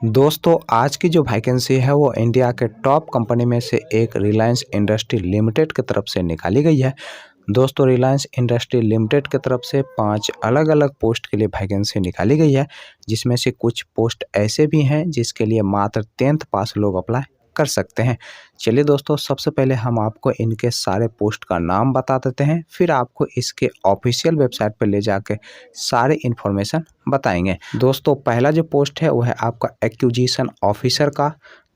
दोस्तों आज की जो वैकेंसी है वो इंडिया के टॉप कंपनी में से एक रिलायंस इंडस्ट्री लिमिटेड की तरफ से निकाली गई है। दोस्तों रिलायंस इंडस्ट्री लिमिटेड की तरफ से 5 अलग अलग पोस्ट के लिए वैकेंसी निकाली गई है, जिसमें से कुछ पोस्ट ऐसे भी हैं जिसके लिए मात्र 10th पास लोग अप्लाई कर सकते हैं। चलिए दोस्तों, सबसे पहले हम आपको इनके सारे पोस्ट का नाम बता देते हैं, फिर आपको इसके ऑफिशियल वेबसाइट पर ले जाके सारे इन्फॉर्मेशन बताएंगे। दोस्तों पहला जो पोस्ट है वो है आपका एक्विजिशन ऑफिसर का,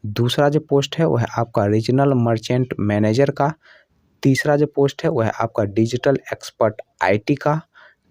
दूसरा जो पोस्ट है वो है आपका रीजनल मर्चेंट मैनेजर का, तीसरा जो पोस्ट है वह है आपका डिजिटल एक्सपर्ट आईटी का,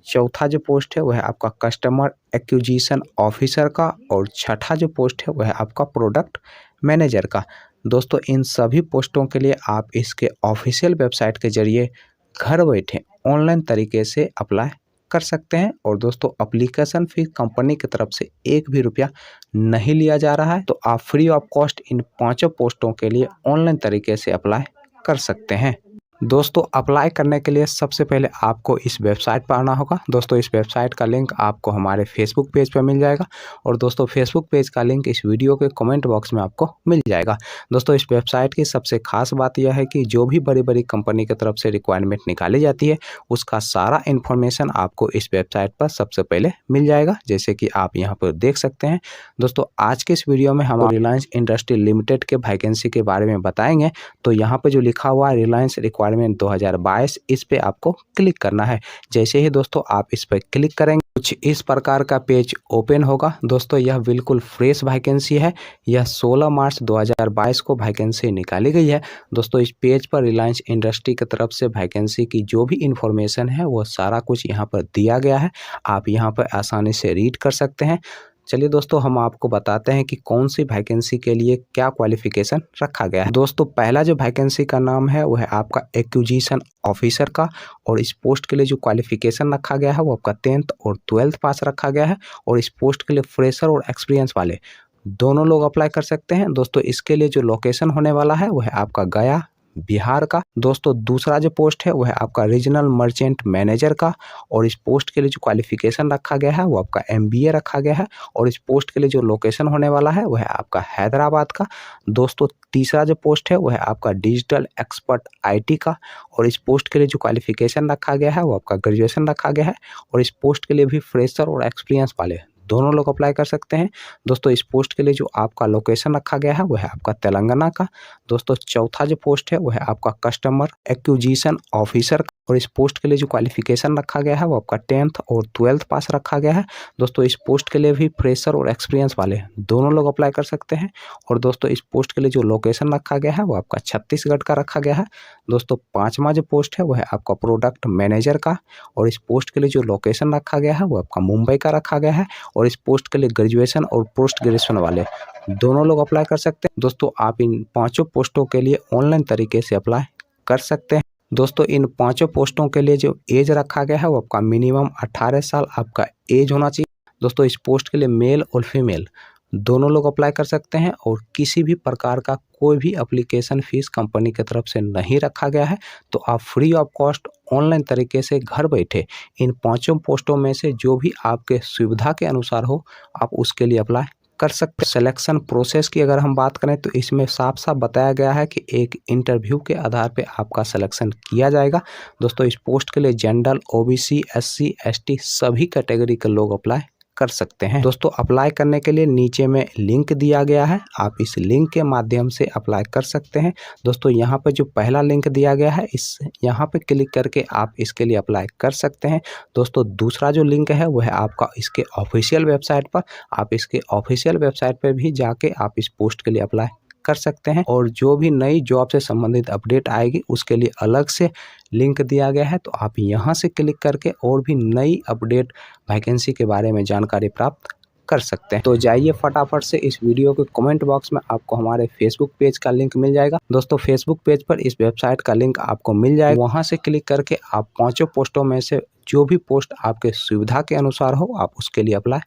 चौथा जो पोस्ट है वह है आपका कस्टमर एक्विजिशन ऑफिसर का और छठा जो पोस्ट है वह है आपका प्रोडक्ट मैनेजर का। दोस्तों इन सभी पोस्टों के लिए आप इसके ऑफिशियल वेबसाइट के जरिए घर बैठे ऑनलाइन तरीके से अप्लाई कर सकते हैं और दोस्तों एप्लीकेशन फी कंपनी की तरफ से 1 भी रुपया नहीं लिया जा रहा है, तो आप फ्री ऑफ कॉस्ट इन 5 पोस्टों के लिए ऑनलाइन तरीके से अप्लाई कर सकते हैं। दोस्तों अप्लाई करने के लिए सबसे पहले आपको इस वेबसाइट पर आना होगा। दोस्तों इस वेबसाइट का लिंक आपको हमारे फेसबुक पेज पर मिल जाएगा और दोस्तों फेसबुक पेज का लिंक इस वीडियो के कमेंट बॉक्स में आपको मिल जाएगा। दोस्तों इस वेबसाइट की सबसे खास बात यह है कि जो भी बड़ी बड़ी कंपनी की तरफ से रिक्वायरमेंट निकाली जाती है उसका सारा इन्फॉर्मेशन आपको इस वेबसाइट पर सबसे पहले मिल जाएगा, जैसे कि आप यहाँ पर देख सकते हैं। दोस्तों आज के इस वीडियो में हम रिलायंस इंडस्ट्री लिमिटेड के वैकेंसी के बारे में बताएंगे। तो यहाँ पर जो लिखा हुआ है रिलायंस रिक्वायरमेंट 2022, इस पे आपको क्लिक करना है। जैसे ही दोस्तों आप इस पर क्लिक करेंगे कुछ इस प्रकार का पेज ओपन होगा। दोस्तों यह बिल्कुल फ्रेश वैकेंसी है, यह 16 मार्च 2022 को वैकेंसी निकाली गई है। दोस्तों इस पेज पर रिलायंस इंडस्ट्री की तरफ से वैकेंसी की जो भी इंफॉर्मेशन है वो सारा कुछ यहाँ पर दिया गया है, आप यहाँ पर आसानी से रीड कर सकते हैं। चलिए दोस्तों हम आपको बताते हैं कि कौन सी वैकेंसी के लिए क्या क्वालिफिकेशन रखा गया है। दोस्तों पहला जो वैकेंसी का नाम है वो है आपका एक्विजिशन ऑफिसर का और इस पोस्ट के लिए जो क्वालिफिकेशन रखा गया है वो आपका 10th और 12th पास रखा गया है और इस पोस्ट के लिए फ्रेशर और एक्सपीरियंस वाले दोनों लोग अप्लाई कर सकते हैं। दोस्तों इसके लिए जो लोकेशन होने वाला है वो है आपका गया, बिहार का। दोस्तों दूसरा जो पोस्ट है वो है आपका रीजनल मर्चेंट मैनेजर का और इस पोस्ट के लिए जो क्वालिफिकेशन रखा गया है वो आपका एमबीए रखा गया है और इस पोस्ट के लिए जो लोकेशन होने वाला है वो है आपका हैदराबाद का। दोस्तों तीसरा जो पोस्ट है वो है आपका डिजिटल एक्सपर्ट आईटी का और इस पोस्ट के लिए जो क्वालिफिकेशन रखा गया है वो आपका ग्रेजुएशन रखा गया है और इस पोस्ट के लिए भी फ्रेशर और एक्सपीरियंस वाले दोनों लोग अप्लाई कर सकते हैं। दोस्तों इस पोस्ट के लिए जो आपका लोकेशन रखा गया है वो है आपका तेलंगाना का। दोस्तों चौथा जो पोस्ट है वो है आपका कस्टमर एक्विजिशन ऑफिसर और इस पोस्ट के लिए जो क्वालिफिकेशन रखा गया है वो आपका 10th और 12th पास रखा गया है। दोस्तों इस पोस्ट के लिए भी फ्रेशर और एक्सपीरियंस वाले दोनों लोग अप्लाई कर सकते हैं और दोस्तों इस पोस्ट के लिए जो लोकेशन रखा गया है वो आपका छत्तीसगढ़ का रखा गया है। दोस्तों पांचवा जो पोस्ट है वो है आपका प्रोडक्ट मैनेजर का और इस पोस्ट के लिए जो लोकेशन रखा गया है वो आपका मुंबई का रखा गया है और इस पोस्ट के लिए ग्रेजुएशन और पोस्ट ग्रेजुएशन वाले दोनों लोग अप्लाई कर सकते हैं। दोस्तों आप इन 5 पोस्टों के लिए ऑनलाइन तरीके से अप्लाई कर सकते हैं। दोस्तों इन 5 पोस्टों के लिए जो एज रखा गया है वो आपका मिनिमम 18 साल आपका एज होना चाहिए। दोस्तों इस पोस्ट के लिए मेल और फीमेल दोनों लोग अप्लाई कर सकते हैं और किसी भी प्रकार का कोई भी एप्लीकेशन फीस कंपनी की तरफ से नहीं रखा गया है, तो आप फ्री ऑफ कॉस्ट ऑनलाइन तरीके से घर बैठे इन 5 पोस्टों में से जो भी आपके सुविधा के अनुसार हो आप उसके लिए अप्लाई कर सकते हैं। सिलेक्शन प्रोसेस की अगर हम बात करें तो इसमें साफ साफ बताया गया है कि एक इंटरव्यू के आधार पे आपका सिलेक्शन किया जाएगा। दोस्तों इस पोस्ट के लिए जनरल, ओबीसी, एससी, एसटी सभी कैटेगरी के लोग अप्लाई कर सकते हैं। दोस्तों अप्लाई करने के लिए नीचे में लिंक दिया गया है, आप इस लिंक के माध्यम से अप्लाई कर सकते हैं। दोस्तों यहाँ पे जो पहला लिंक दिया गया है इस यहाँ पे क्लिक करके आप इसके लिए अप्लाई कर सकते हैं। दोस्तों दूसरा जो लिंक है वो है आपका इसके ऑफिशियल वेबसाइट पर, आप इसके ऑफिशियल वेबसाइट पर भी जाके आप इस पोस्ट के लिए अप्लाई कर सकते हैं और जो भी नई जॉब से संबंधित अपडेट आएगी उसके लिए अलग से लिंक दिया गया है, तो आप यहां से क्लिक करके और भी नई अपडेट वैकेंसी के बारे में जानकारी प्राप्त कर सकते हैं। तो जाइए फटाफट से इस वीडियो के कमेंट बॉक्स में आपको हमारे फेसबुक पेज का लिंक मिल जाएगा। दोस्तों फेसबुक पेज पर इस वेबसाइट का लिंक आपको मिल जाएगा, वहां से क्लिक करके आप 5 पोस्टों में से जो भी पोस्ट आपके सुविधा के अनुसार हो आप उसके लिए अप्लाई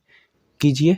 कीजिए।